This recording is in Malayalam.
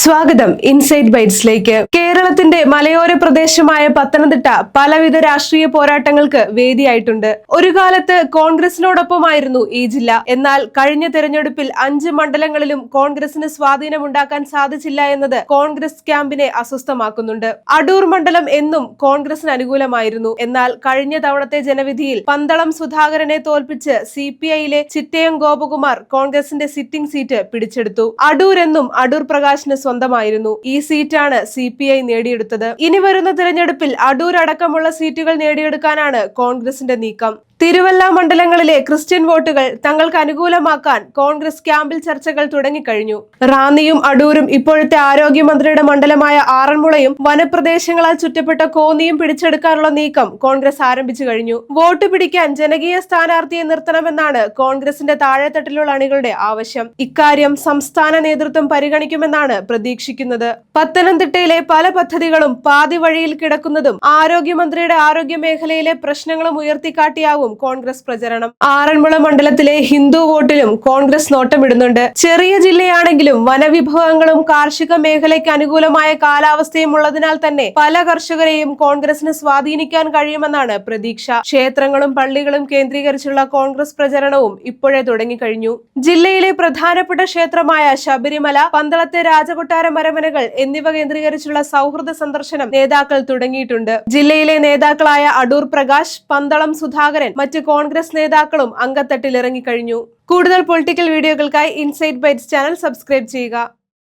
സ്വാഗതം ഇൻസൈഡ് ബൈറ്റ്സിലേക്ക്. കേരളത്തിന്റെ മലയോര പ്രദേശമായ പത്തനംതിട്ട പലവിധ രാഷ്ട്രീയ പോരാട്ടങ്ങൾക്ക് വേദിയായിട്ടുണ്ട്. ഒരു കാലത്ത് കോൺഗ്രസിനോടൊപ്പമായിരുന്നു ഈ ജില്ല. എന്നാൽ കഴിഞ്ഞ തെരഞ്ഞെടുപ്പിൽ 5 മണ്ഡലങ്ങളിലും കോൺഗ്രസിന് സ്വാധീനമുണ്ടാക്കാൻ സാധിച്ചില്ല എന്നത് കോൺഗ്രസ് ക്യാമ്പിനെ അസ്വസ്ഥമാക്കുന്നുണ്ട്. അടൂർ മണ്ഡലം എന്നും കോൺഗ്രസിന് അനുകൂലമായിരുന്നു. എന്നാൽ കഴിഞ്ഞ തവണത്തെ ജനവിധിയിൽ പന്തളം സുധാകരനെ തോൽപ്പിച്ച് CPI-യിലെ ചിറ്റയം ഗോപകുമാർ കോൺഗ്രസിന്റെ സിറ്റിംഗ് സീറ്റ് പിടിച്ചെടുത്തു. അടൂർ എന്നും അടൂർ പ്രകാശിന് സ്വന്തമായിരുന്നു. ഈ സീറ്റാണ് CPI നേടിയെടുത്തത്. ഇനി വരുന്ന തിരഞ്ഞെടുപ്പിൽ അടൂർ അടക്കമുള്ള സീറ്റുകൾ നേടിയെടുക്കാനാണ് കോൺഗ്രസിന്റെ നീക്കം. തിരുവല്ല മണ്ഡലങ്ങളിലെ ക്രിസ്ത്യൻ വോട്ടുകൾ തങ്ങൾക്ക് അനുകൂലമാക്കാൻ കോൺഗ്രസ് ക്യാമ്പിൽ ചർച്ചകൾ തുടങ്ങിക്കഴിഞ്ഞു. റാന്നിയും അടൂരും ഇപ്പോഴത്തെ ആരോഗ്യമന്ത്രിയുടെ മണ്ഡലമായ ആറന്മുളയും വനപ്രദേശങ്ങളാൽ ചുറ്റപ്പെട്ട കോന്നിയും പിടിച്ചെടുക്കാനുള്ള നീക്കം കോൺഗ്രസ് ആരംഭിച്ചു കഴിഞ്ഞു. വോട്ട് പിടിക്കാൻ ജനകീയ സ്ഥാനാർത്ഥിയെ നിർത്തണമെന്നാണ് കോൺഗ്രസിന്റെ താഴെത്തട്ടിലുള്ള അണികളുടെ ആവശ്യം. ഇക്കാര്യം സംസ്ഥാന നേതൃത്വം പരിഗണിക്കുമെന്നാണ് പ്രതീക്ഷിക്കുന്നത്. പത്തനംതിട്ടയിലെ പല പദ്ധതികളും പാതി വഴിയിൽ കിടക്കുന്നതും ആരോഗ്യമന്ത്രിയുടെ ആരോഗ്യ മേഖലയിലെ പ്രശ്നങ്ങളും ഉയർത്തിക്കാട്ടിയാവും കോൺഗ്രസ് പ്രചരണം. ആറന്മുള മണ്ഡലത്തിലെ ഹിന്ദു വോട്ടിലും കോൺഗ്രസ് നോട്ടമിടുന്നുണ്ട്. ചെറിയ ജില്ലയാണെങ്കിലും വനവിഭവങ്ങളും കാർഷിക മേഖലയ്ക്ക് അനുകൂലമായ കാലാവസ്ഥയും ഉള്ളതിനാൽ തന്നെ പല കർഷകരെയും കോൺഗ്രസിന് സ്വാധീനിക്കാൻ കഴിയുമെന്നാണ് പ്രതീക്ഷ. ക്ഷേത്രങ്ങളും പള്ളികളും കേന്ദ്രീകരിച്ചുള്ള കോൺഗ്രസ് പ്രചരണവും ഇപ്പോഴേ തുടങ്ങിക്കഴിഞ്ഞു. ജില്ലയിലെ പ്രധാനപ്പെട്ട ക്ഷേത്രമായ ശബരിമല, പന്തളത്തെ രാജകൊട്ടാര മരമനകൾ എന്നിവ കേന്ദ്രീകരിച്ചുള്ള സൗഹൃദ സന്ദർശനം നേതാക്കൾ തുടങ്ങിയിട്ടുണ്ട്. ജില്ലയിലെ നേതാക്കളായ അടൂർ പ്രകാശ്, പന്തളം സുധാകരൻ, മറ്റ് കോൺഗ്രസ് നേതാക്കളും അങ്കത്തട്ടിൽ ഇറങ്ങിക്കഴിഞ്ഞു. കൂടുതൽ പൊളിറ്റിക്കൽ വീഡിയോകൾക്കായി ഇൻസൈഡ് ബൈറ്റ്സ് ചാനൽ സബ്സ്ക്രൈബ് ചെയ്യുക.